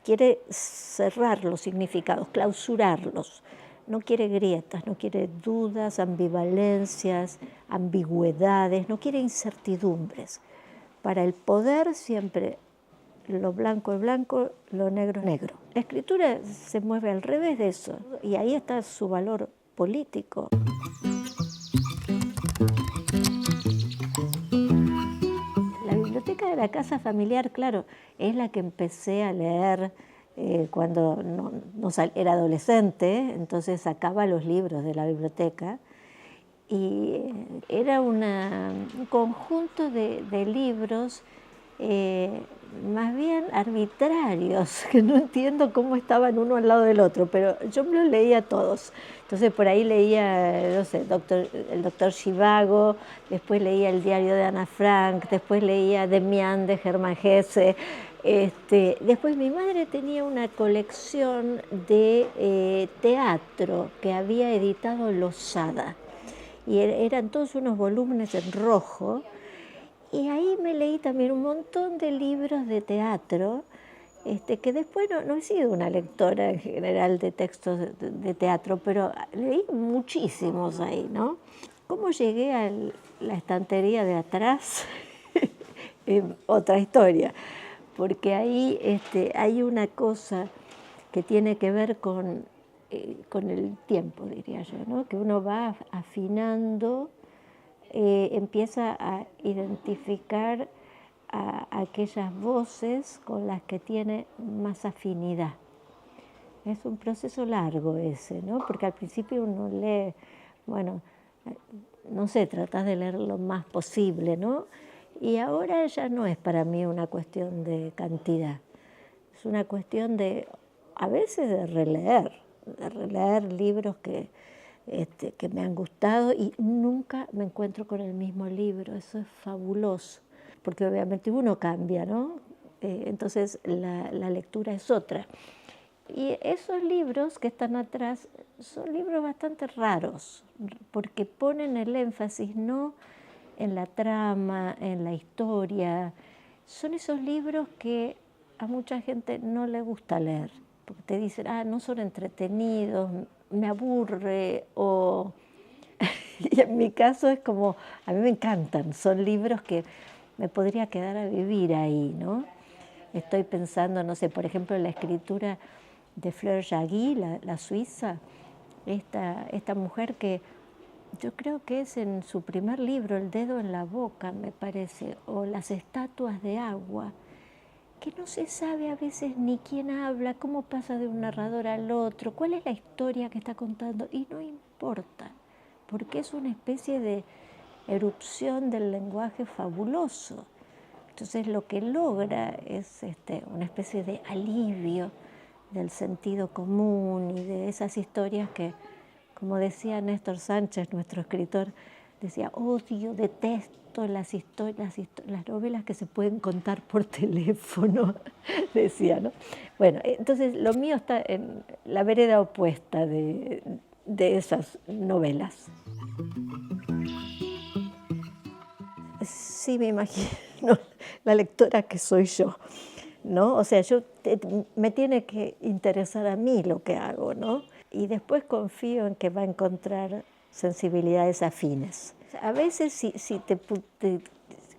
quiere cerrar los significados, clausurarlos. No quiere grietas, no quiere dudas, ambivalencias, ambigüedades, no quiere incertidumbres. Para el poder siempre lo blanco es blanco, lo negro es negro. La escritura se mueve al revés de eso y ahí está su valor político. La biblioteca de la casa familiar, claro, es la que empecé a leer cuando era adolescente, entonces sacaba los libros de la biblioteca y era un conjunto de libros más bien arbitrarios, que no entiendo cómo estaban uno al lado del otro, pero yo me los leía todos. Entonces por ahí leía, no sé, el doctor Zhivago, después leía el diario de Ana Frank, después leía Demián de Hermann Hesse. Después mi madre tenía una colección de teatro que había editado Losada, y eran todos unos volúmenes en rojo. Y ahí me leí también un montón de libros de teatro, que después no he sido una lectora en general de textos de teatro, pero leí muchísimos ahí, ¿no? ¿Cómo llegué a la estantería de atrás? Otra historia, porque ahí hay una cosa que tiene que ver con el tiempo, diría yo, ¿no? Que uno va afinando. Empieza a identificar a aquellas voces con las que tiene más afinidad. Es un proceso largo ese, ¿no? Porque al principio uno lee, bueno, no sé, tratás de leer lo más posible, ¿no? Y ahora ya no es para mí una cuestión de cantidad, es una cuestión a veces de releer libros que me han gustado y nunca me encuentro con el mismo libro. Eso es fabuloso, porque obviamente uno cambia, ¿no? Entonces la lectura es otra. Y esos libros que están atrás son libros bastante raros, porque ponen el énfasis no en la trama, en la historia. Son esos libros que a mucha gente no le gusta leer, porque te dicen, no son entretenidos, me aburre, o y en mi caso es como, a mí me encantan, son libros que me podría quedar a vivir ahí, ¿no? Estoy pensando, no sé, por ejemplo, en la escritura de Fleur Jaguy, la suiza, esta mujer que yo creo que es en su primer libro, El dedo en la boca, me parece, o Las estatuas de agua, que no se sabe a veces ni quién habla, cómo pasa de un narrador al otro, cuál es la historia que está contando, y no importa, porque es una especie de erupción del lenguaje fabuloso. Entonces lo que logra es una especie de alivio del sentido común y de esas historias que, como decía Néstor Sánchez, nuestro escritor, decía, odio, detesto las novelas que se pueden contar por teléfono, decía, ¿no? Bueno, entonces lo mío está en la vereda opuesta de esas novelas. Sí, me imagino la lectora que soy yo, ¿no? O sea, me tiene que interesar a mí lo que hago, ¿no? Y después confío en que va a encontrar sensibilidades afines. A veces, si te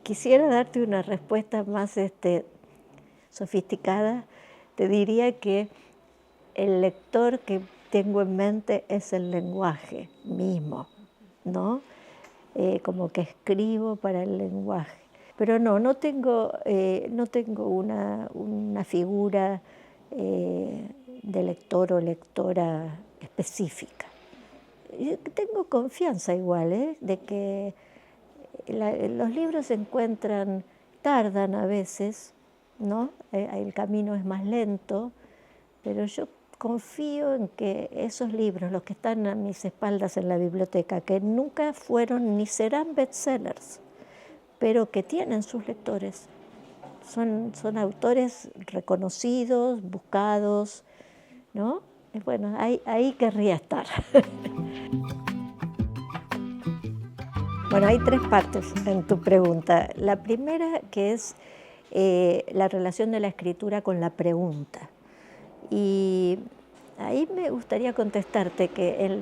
quisiera darte una respuesta más sofisticada, te diría que el lector que tengo en mente es el lenguaje mismo, ¿no? Como que escribo para el lenguaje. Pero no tengo una figura de lector o lectora específica. Yo tengo confianza igual, de que los libros se encuentran, tardan a veces, ¿no? El camino es más lento, pero yo confío en que esos libros, los que están a mis espaldas en la biblioteca, que nunca fueron ni serán bestsellers, pero que tienen sus lectores, son autores reconocidos, buscados, ¿no? Y bueno, ahí querría estar. Bueno, hay tres partes en tu pregunta. La primera, que es la relación de la escritura con la pregunta. Y ahí me gustaría contestarte que en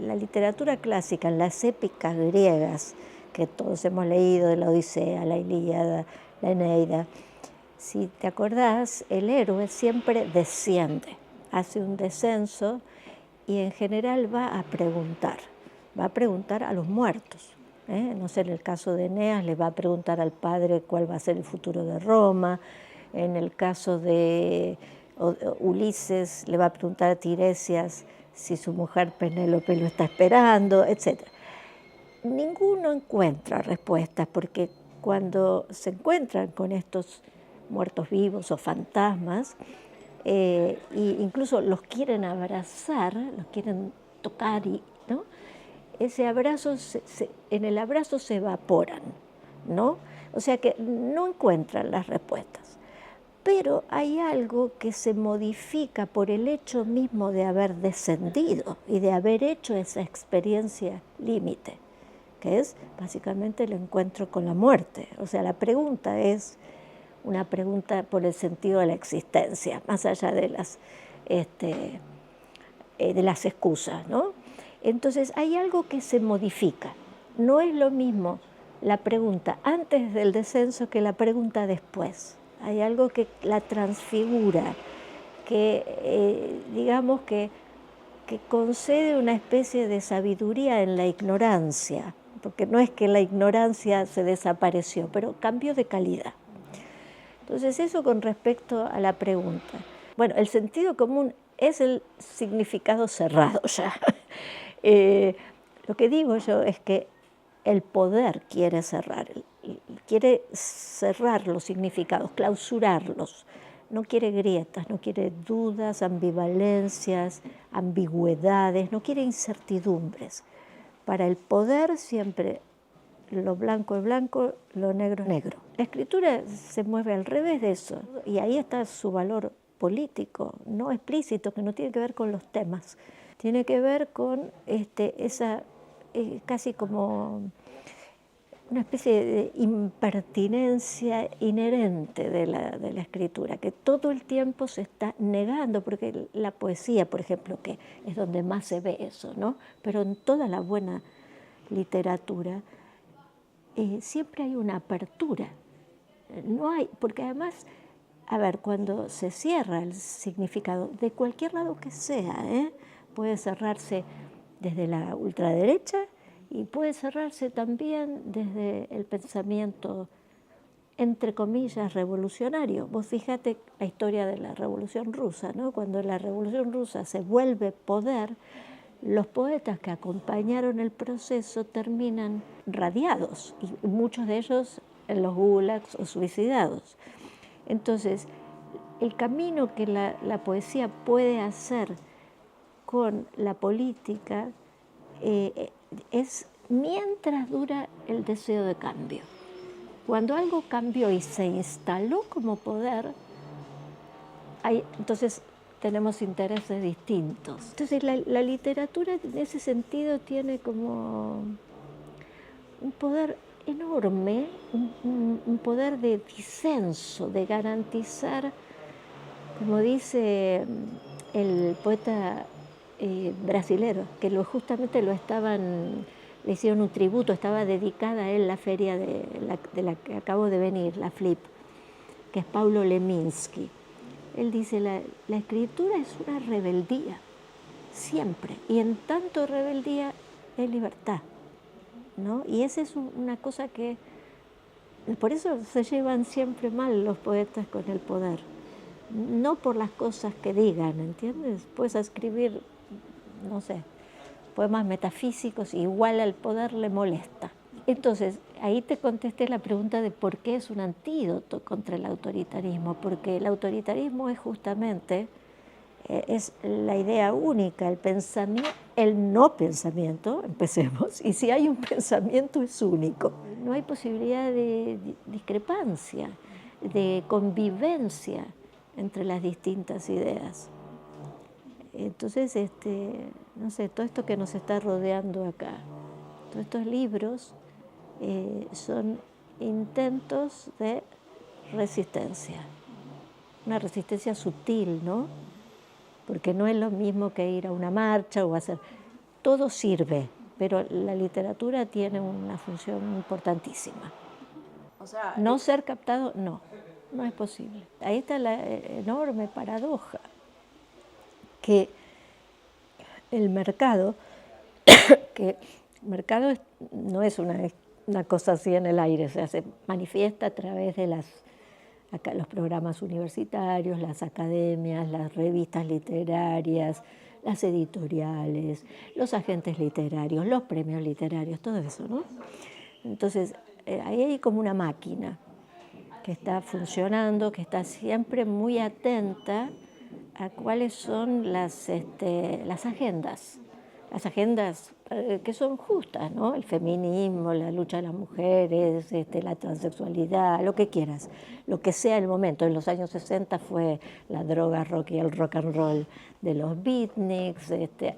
la literatura clásica, en las épicas griegas, que todos hemos leído, de la Odisea, la Ilíada, la Eneida, si te acordás, el héroe siempre desciende, hace un descenso y en general va a preguntar a los muertos. No sé, en el caso de Eneas le va a preguntar al padre cuál va a ser el futuro de Roma, en el caso de Ulises le va a preguntar a Tiresias si su mujer Penélope lo está esperando, etc. Ninguno encuentra respuestas porque cuando se encuentran con estos muertos vivos o fantasmas, e incluso los quieren abrazar, los quieren tocar, ¿no? Ese abrazo, en el abrazo se evaporan, ¿no? O sea que no encuentran las respuestas. Pero hay algo que se modifica por el hecho mismo de haber descendido y de haber hecho esa experiencia límite, que es básicamente el encuentro con la muerte. O sea, la pregunta es una pregunta por el sentido de la existencia, más allá de las excusas, ¿no? Entonces hay algo que se modifica. No es lo mismo la pregunta antes del descenso que la pregunta después. Hay algo que la transfigura, que digamos que concede una especie de sabiduría en la ignorancia, porque no es que la ignorancia se desapareció, pero cambió de calidad. Entonces eso con respecto a la pregunta. Bueno, el sentido común es el significado cerrado ya. Lo que digo yo es que el poder quiere cerrar los significados, clausurarlos. No quiere grietas, no quiere dudas, ambivalencias, ambigüedades, no quiere incertidumbres. Para el poder siempre lo blanco es blanco, lo negro es negro. La escritura se mueve al revés de eso y ahí está su valor político, no explícito, que no tiene que ver con los temas, tiene que ver con esa casi como una especie de impertinencia inherente de la escritura, que todo el tiempo se está negando, porque la poesía, por ejemplo, que es donde más se ve eso, ¿no? Pero en toda la buena literatura siempre hay una apertura. No hay, porque además, a ver, cuando se cierra el significado, de cualquier lado que sea, puede cerrarse desde la ultraderecha y puede cerrarse también desde el pensamiento, entre comillas, revolucionario. Vos fíjate la historia de la Revolución Rusa, ¿no? Cuando la Revolución Rusa se vuelve poder, los poetas que acompañaron el proceso terminan radiados, y muchos de ellos en los gulags o suicidados. Entonces, el camino que la poesía puede hacer con la política es mientras dura el deseo de cambio. Cuando algo cambió y se instaló como poder, entonces tenemos intereses distintos. Entonces la literatura en ese sentido tiene como un poder enorme, un poder de disenso, de garantizar, como dice el poeta brasilero, que justamente le hicieron un tributo, estaba dedicada a él la feria de la que acabo de venir, la FLIP, que es Paulo Leminski. Él dice, la escritura es una rebeldía, siempre, y en tanto rebeldía es libertad, ¿no? Y esa es una cosa que, por eso se llevan siempre mal los poetas con el poder, no por las cosas que digan, ¿entiendes? Puedes escribir, no sé, poemas metafísicos, igual al poder le molesta. Entonces, ahí te contesté la pregunta de por qué es un antídoto contra el autoritarismo, porque el autoritarismo es justamente es la idea única, el pensamiento, el no pensamiento, empecemos, y si hay un pensamiento es único. No hay posibilidad de discrepancia, de convivencia entre las distintas ideas. Entonces, no sé, todo esto que nos está rodeando acá, todos estos libros son intentos de resistencia. una resistencia sutil, ¿no? Porque no es lo mismo que ir a una marcha o hacer... Todo sirve, pero la literatura tiene una función importantísima. O sea, No ser captado, no, no es posible. Ahí está la enorme paradoja, que el mercado, que el mercado no es una cosa así en el aire, o sea, se manifiesta a través de los programas universitarios, las academias, las revistas literarias, las editoriales, los agentes literarios, los premios literarios, todo eso, ¿no? Entonces, ahí hay como una máquina que está funcionando, que está siempre muy atenta a cuáles son las agendas que son justas, ¿no? El feminismo, la lucha de las mujeres, la transexualidad, lo que quieras, lo que sea el momento. En los años 60 fue la droga rock y el rock and roll de los beatniks,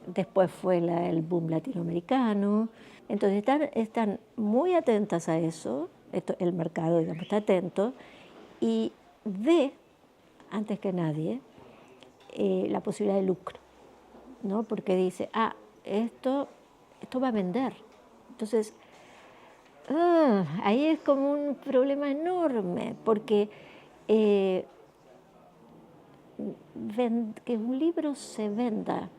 después fue el boom latinoamericano. Entonces están muy atentas a eso, el mercado, digamos, está atento y ve, antes que nadie, la posibilidad de lucro, ¿no? Porque dice, esto va a vender. Entonces, ahí es como un problema enorme, porque que un libro se venda,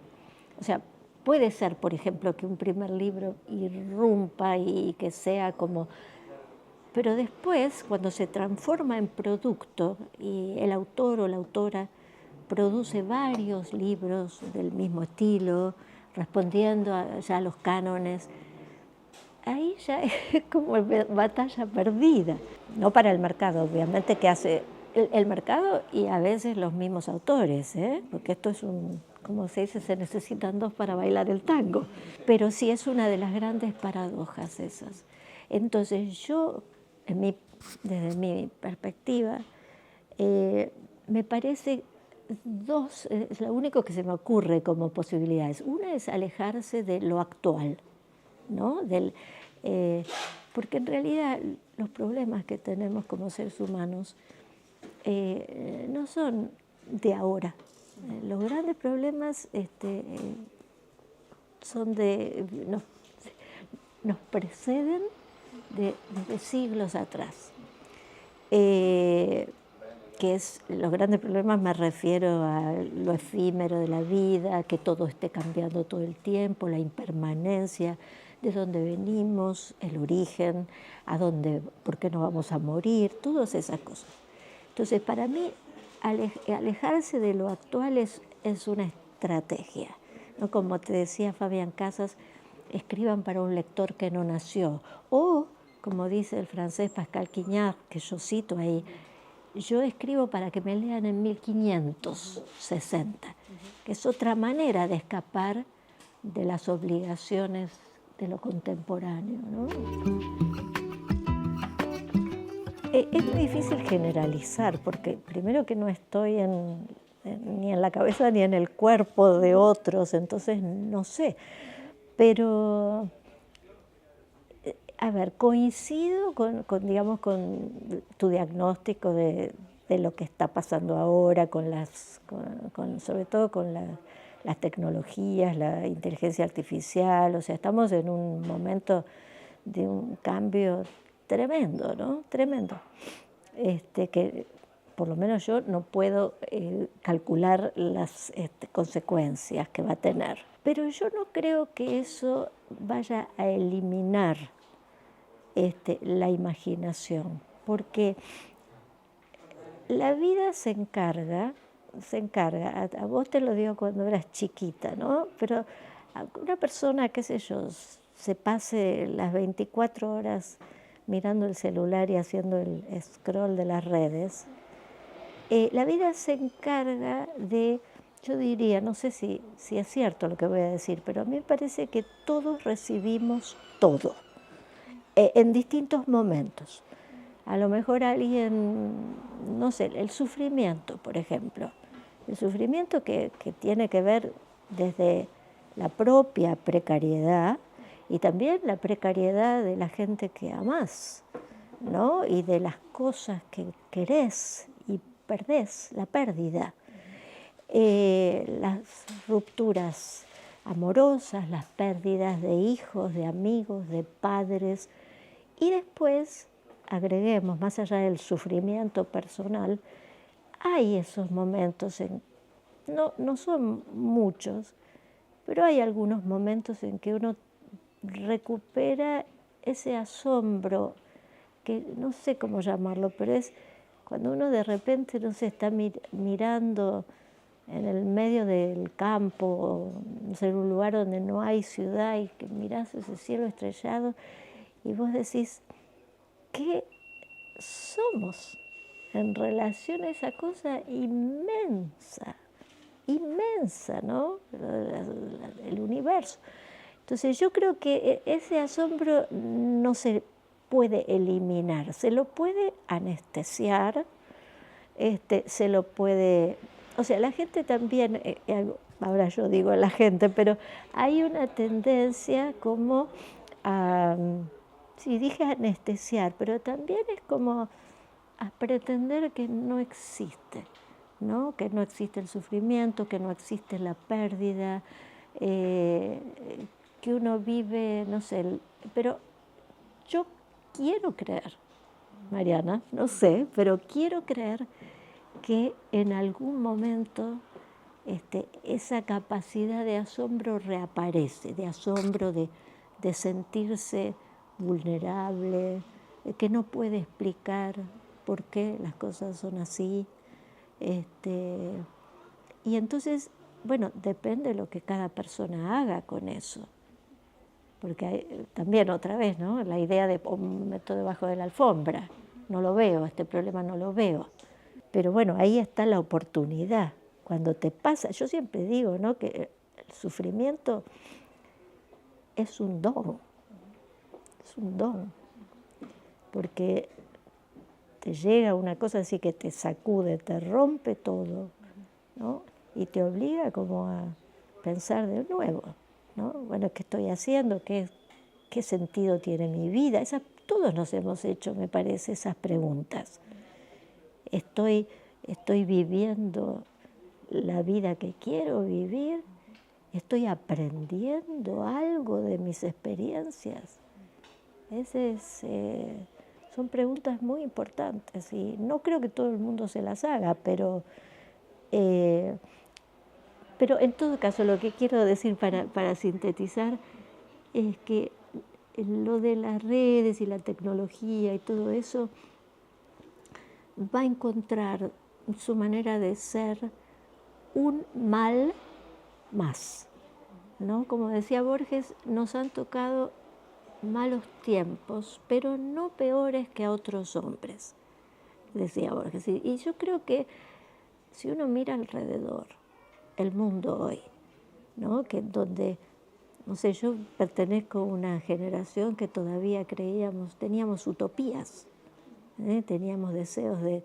o sea, puede ser, por ejemplo, que un primer libro irrumpa y que sea como... Pero después, cuando se transforma en producto y el autor o la autora produce varios libros del mismo estilo, respondiendo ya a los cánones, ahí ya es como batalla perdida. No para el mercado, obviamente, que hace el mercado y a veces los mismos autores, porque esto es como se dice, se necesitan dos para bailar el tango. Pero sí es una de las grandes paradojas esas. Entonces yo, desde mi perspectiva, me parece es lo único que se me ocurre como posibilidades. Una es alejarse de lo actual, ¿no? Porque en realidad los problemas que tenemos como seres humanos no son de ahora. Los grandes problemas nos preceden desde siglos atrás. Los grandes problemas me refiero a lo efímero de la vida, que todo esté cambiando todo el tiempo, la impermanencia, de dónde venimos, el origen, por qué nos vamos a morir, todas esas cosas. Entonces, para mí, alejarse de lo actual es una estrategia, ¿no? Como te decía Fabián Casas, escriban para un lector que no nació. O, como dice el francés Pascal Quignard, que yo cito ahí, yo escribo para que me lean en 1560, que es otra manera de escapar de las obligaciones de lo contemporáneo, ¿no? Es muy difícil generalizar, porque primero que no estoy ni en la cabeza ni en el cuerpo de otros, entonces no sé. Pero, a ver, coincido digamos, con tu diagnóstico de lo que está pasando ahora, sobre todo con las tecnologías, la inteligencia artificial. O sea, estamos en un momento de un cambio tremendo, ¿no? Tremendo. Que por lo menos yo no puedo calcular las consecuencias que va a tener. Pero yo no creo que eso vaya a eliminar la imaginación, porque la vida se encarga, a vos te lo digo cuando eras chiquita, ¿no? Pero a una persona, qué sé yo, se pase las 24 horas mirando el celular y haciendo el scroll de las redes, la vida se encarga de, yo diría, no sé si es cierto lo que voy a decir, pero a mí me parece que todos recibimos todo, en distintos momentos. A lo mejor alguien, no sé, el sufrimiento, por ejemplo. El sufrimiento que tiene que ver desde la propia precariedad y también la precariedad de la gente que amás, ¿no? Y de las cosas que querés y perdés, la pérdida, las rupturas amorosas, las pérdidas de hijos, de amigos, de padres. Y después, agreguemos, más allá del sufrimiento personal, hay esos momentos, no son muchos, pero hay algunos momentos en que uno recupera ese asombro, que no sé cómo llamarlo, pero es cuando uno de repente no se está mirando en el medio del campo, en un lugar donde no hay ciudad, y que mirás ese cielo estrellado y vos decís, ¿qué somos en relación a esa cosa inmensa, ¿no? El universo. Entonces yo creo que ese asombro no se puede eliminar, se lo puede anestesiar, se lo puede... O sea, la gente también, ahora yo digo la gente, pero hay una tendencia como a, sí, dije anestesiar, pero también es como a pretender que no existe, ¿no? Que no existe el sufrimiento, que no existe la pérdida, que uno vive, no sé, pero yo quiero creer, Mariana, no sé, pero quiero creer que en algún momento esa capacidad de asombro reaparece, de asombro, de sentirse vulnerable, que no puede explicar por qué las cosas son así. Y entonces, bueno, depende de lo que cada persona haga con eso. Porque hay, también otra vez, ¿no? La idea de me meto debajo de la alfombra, no lo veo, este problema no lo veo. Pero bueno, ahí está la oportunidad. Cuando te pasa, yo siempre digo, ¿no? Que el sufrimiento es un don, porque te llega una cosa así que te sacude, te rompe todo, ¿no? Y te obliga como a pensar de nuevo, ¿no? Bueno, ¿qué estoy haciendo? ¿Qué sentido tiene mi vida? Todos nos hemos hecho, me parece, esas preguntas. ¿Estoy viviendo la vida que quiero vivir? ¿Estoy aprendiendo algo de mis experiencias? Son preguntas muy importantes y no creo que todo el mundo se las haga, pero en todo caso lo que quiero decir para sintetizar es que lo de las redes y la tecnología y todo eso va a encontrar su manera de ser un mal más, ¿no? Como decía Borges, nos han tocado malos tiempos, pero no peores que a otros hombres, decía Borges. Y yo creo que si uno mira alrededor, el mundo hoy, ¿no? Que donde, no sé, yo pertenezco a una generación que todavía teníamos utopías, teníamos deseos de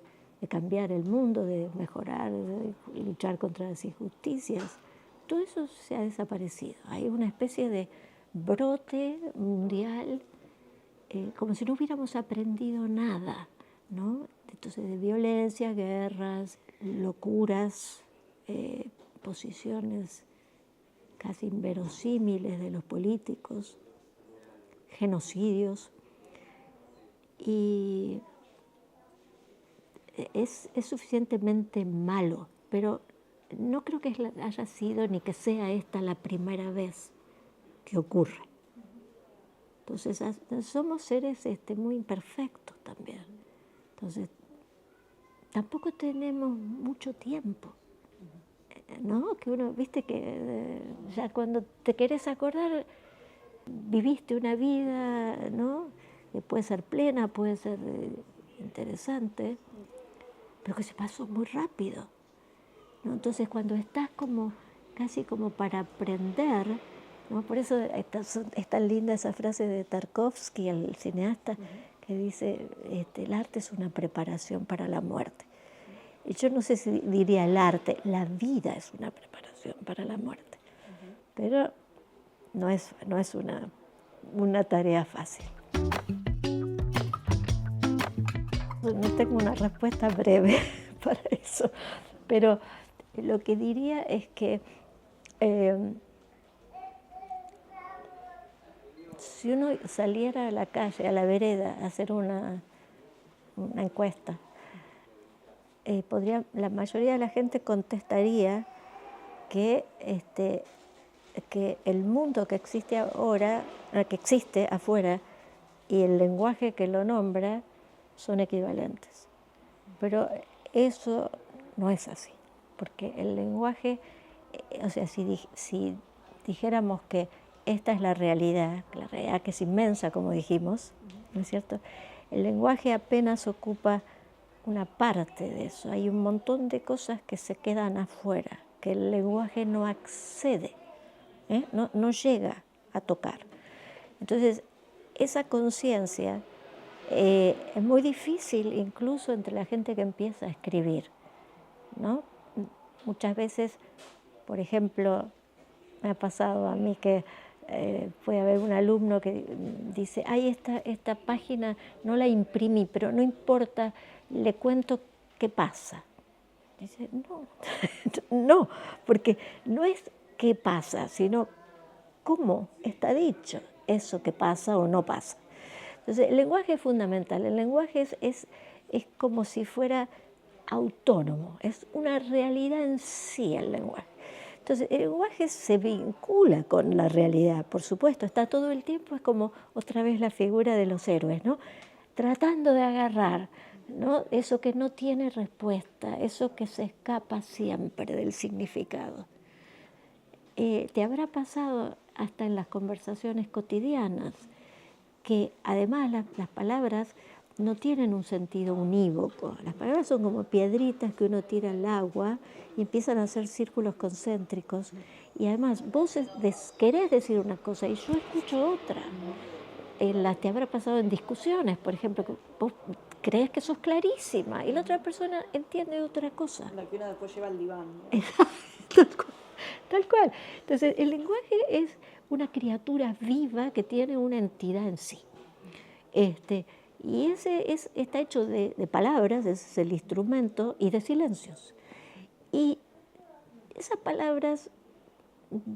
cambiar el mundo, de mejorar, de luchar contra las injusticias. Todo eso se ha desaparecido. Hay una especie de brote mundial, como si no hubiéramos aprendido nada, ¿no? Entonces, de violencia, guerras, locuras, posiciones casi inverosímiles de los políticos, genocidios. Y es suficientemente malo, pero no creo que haya sido ni que sea esta la primera vez que ocurre. Entonces, somos seres muy imperfectos también. Entonces, tampoco tenemos mucho tiempo, ¿no? Que uno, viste que ya cuando te querés acordar, viviste una vida, ¿no? Que puede ser plena, puede ser interesante, pero que se pasó muy rápido, ¿no? Entonces, cuando estás casi como para aprender, ¿no? Por eso es tan linda esa frase de Tarkovsky, el cineasta, que dice, el arte es una preparación para la muerte. Y yo no sé si diría el arte, la vida es una preparación para la muerte. Pero no es una tarea fácil. No tengo una respuesta breve, para eso. Pero lo que diría es que si uno saliera a la calle, a la vereda, a hacer una encuesta, la mayoría de la gente contestaría que, que el mundo que existe ahora, que existe afuera, y el lenguaje que lo nombra son equivalentes. Pero eso no es así, porque el lenguaje, o sea, si dijéramos que esta es la realidad que es inmensa, como dijimos, ¿no es cierto? El lenguaje apenas ocupa una parte de eso. Hay un montón de cosas que se quedan afuera, que el lenguaje no accede, no llega a tocar. Entonces, esa conciencia es muy difícil incluso entre la gente que empieza a escribir, ¿no? Muchas veces, por ejemplo, me ha pasado a mí que puede haber un alumno que dice, ay, esta página no la imprimí, pero no importa, le cuento qué pasa. Dice, no, no, porque no es qué pasa, sino cómo está dicho eso que pasa o no pasa. Entonces, el lenguaje es fundamental, el lenguaje es como si fuera autónomo, es una realidad en sí el lenguaje. Entonces, el lenguaje se vincula con la realidad, por supuesto, está todo el tiempo, es como otra vez la figura de los héroes, ¿no? Tratando de agarrar, ¿no? Eso que no tiene respuesta, eso que se escapa siempre del significado. ¿Te habrá pasado hasta en las conversaciones cotidianas que además las palabras no tienen un sentido unívoco? Las palabras son como piedritas que uno tira al agua y empiezan a hacer círculos concéntricos. Y además vos querés decir una cosa y yo escucho otra. Te habrá pasado en discusiones, por ejemplo, que vos crees que sos clarísima y la otra persona entiende otra cosa. La que uno después lleva al diván, ¿no? Tal cual. Entonces, el lenguaje es una criatura viva que tiene una entidad en sí. Y está hecho de palabras, ese es el instrumento, y de silencios. Y esas palabras,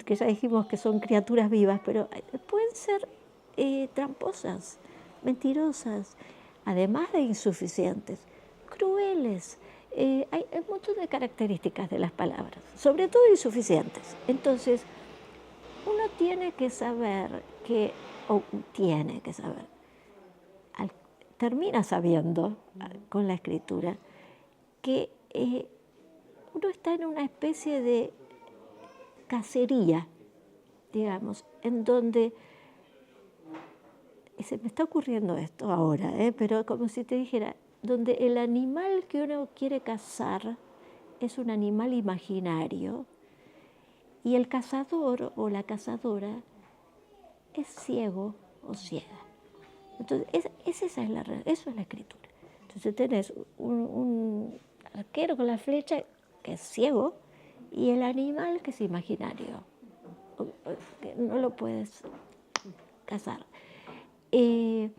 que ya dijimos que son criaturas vivas, pero pueden ser tramposas, mentirosas, además de insuficientes, crueles. Hay un montón de características de las palabras, sobre todo insuficientes. Entonces, uno tiene que saber termina sabiendo con la escritura que uno está en una especie de cacería, digamos, en donde se me está ocurriendo esto ahora, pero como si te dijera, donde el animal que uno quiere cazar es un animal imaginario y el cazador o la cazadora es ciego o ciega. Entonces, eso es la escritura. Entonces tenés un arquero con la flecha que es ciego y el animal que es imaginario, que no lo puedes cazar. Y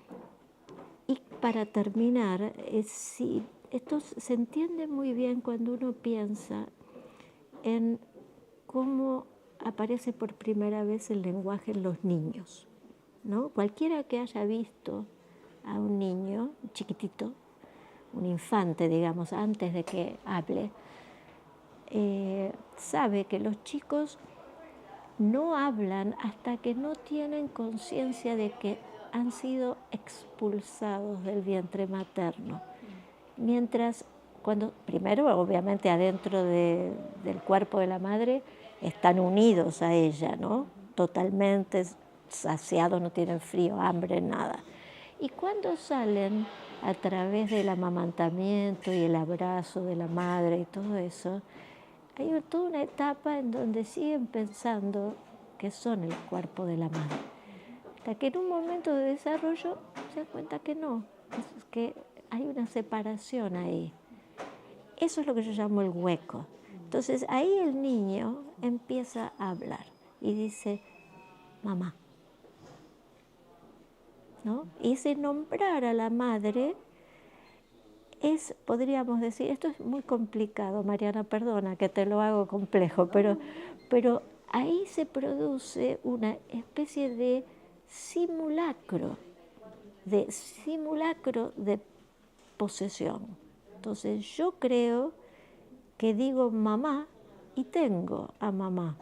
para terminar, esto se entiende muy bien cuando uno piensa en cómo aparece por primera vez el lenguaje en los niños, ¿no? Cualquiera que haya visto a un niño chiquitito, un infante, digamos, antes de que hable, sabe que los chicos no hablan hasta que no tienen conciencia de que han sido expulsados del vientre materno. Mientras, primero, obviamente, adentro del cuerpo de la madre, están unidos a ella, ¿no? Totalmente saciados, no tienen frío, hambre, nada. Y cuando salen a través del amamantamiento y el abrazo de la madre y todo eso, hay toda una etapa en donde siguen pensando que son el cuerpo de la madre. Hasta que en un momento de desarrollo se dan cuenta que no, es que hay una separación ahí. Eso es lo que yo llamo el hueco. Entonces ahí el niño empieza a hablar y dice, mamá, ¿no? Y ese nombrar a la madre podríamos decir, esto es muy complicado, Mariana, perdona que te lo hago complejo, pero ahí se produce una especie de simulacro, de posesión. Entonces yo creo que digo mamá y tengo a mamá,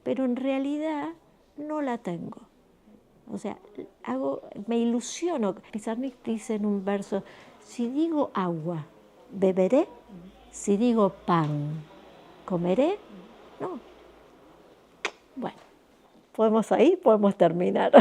pero en realidad no la tengo. O sea, me ilusiono. Pizarnik dice en un verso, si digo agua, beberé, si digo pan, comeré, no. Bueno, podemos terminar.